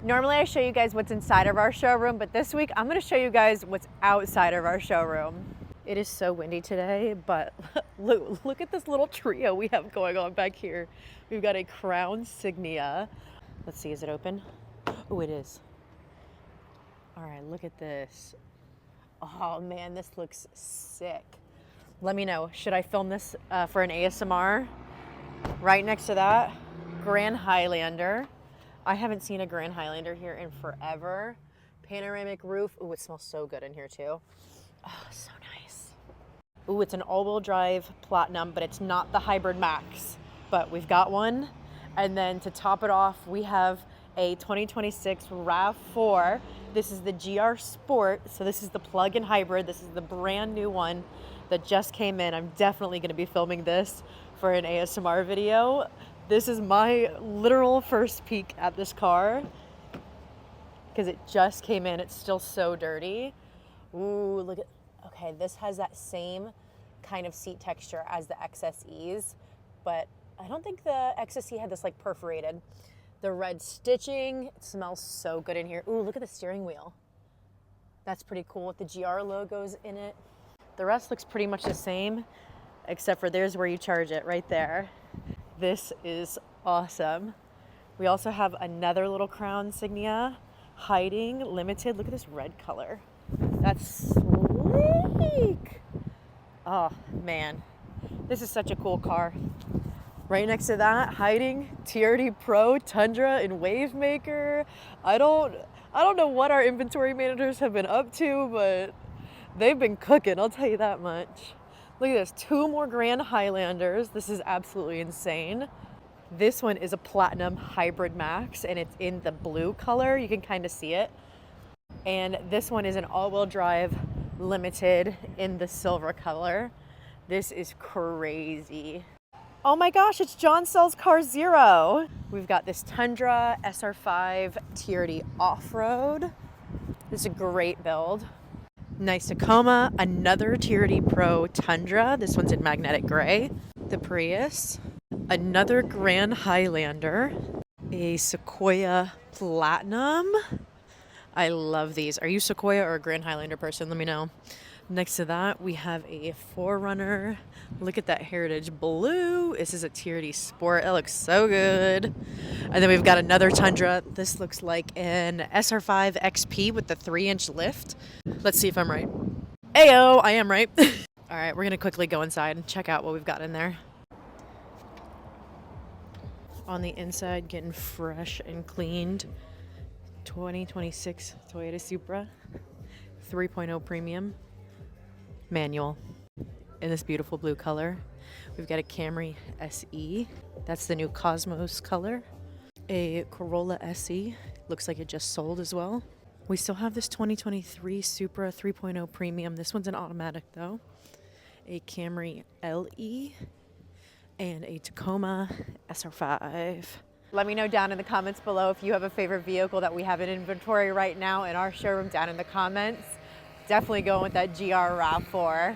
Normally I show you guys what's inside of our showroom, but this week I'm gonna show you guys what's outside of our showroom. It is so windy today, but look at this little trio we have going on back here. We've got a Crown Signia. Let's see, is it open? Oh, it is. All right, look at this. Oh man, this looks sick. Let me know, should I film this for an ASMR? Right next to that, Grand Highlander. I haven't seen a Grand Highlander here in forever. Panoramic roof. Ooh, it smells so good in here too. Oh, so nice. Ooh, it's an all-wheel drive Platinum, but it's not the Hybrid Max. But we've got one. And then to top it off, we have a 2026 RAV4. This is the GR Sport. So this is the plug-in hybrid. This is the brand new one that just came in. I'm definitely gonna be filming this for an ASMR video. This is my literal first peek at this car because it just came in. It's still so dirty. Ooh, look at, okay, this has that same kind of seat texture as the XSEs, but I don't think the XSE had this like perforated. The red stitching, it smells so good in here. Ooh, look at the steering wheel. That's pretty cool with the GR logos in it. The rest looks pretty much the same, except for there's where you charge it right there. This is awesome. We also have another little Crown Signia hiding, limited. Look at this red color. That's sleek. Oh man, this is such a cool car. Right next to that, hiding, TRD Pro Tundra in Wavemaker. I don't know what our inventory managers have been up to, but they've been cooking, I'll tell you that much. Look at this, 2 more Grand Highlanders. This is absolutely insane. This one is a Platinum Hybrid Max, and it's in the blue color. You can kind of see it. And this one is an all-wheel drive limited in the silver color. This is crazy. Oh my gosh, it's John Sells Car Zero. We've got this Tundra SR5 TRD Off-Road. This is a great build. Nice Tacoma, another TRD Pro Tundra. This one's in magnetic gray. The Prius, another Grand Highlander, a Sequoia Platinum. I love these. Are you Sequoia or a Grand Highlander person? Let me know. Next to that, we have a 4Runner. Look at that Heritage Blue. This is a TRD Sport. It looks so good. And then we've got another Tundra. This looks like an SR5 XP with the 3-inch lift. Let's see if I'm right. Ayo, I am right. All right, we're gonna quickly go inside and check out what we've got in there. On the inside, getting fresh and cleaned. 2026 Toyota Supra, 3.0 premium. Manual in this beautiful blue color. We've got a Camry SE. That's the new Cosmos color. A Corolla SE. Looks like it just sold as well. We still have this 2023 Supra 3.0 premium. This one's an automatic though. A Camry LE and a Tacoma SR5. Let me know down in the comments below if you have a favorite vehicle that we have in inventory right now in our showroom down in the comments. Definitely going with that GR RAV4.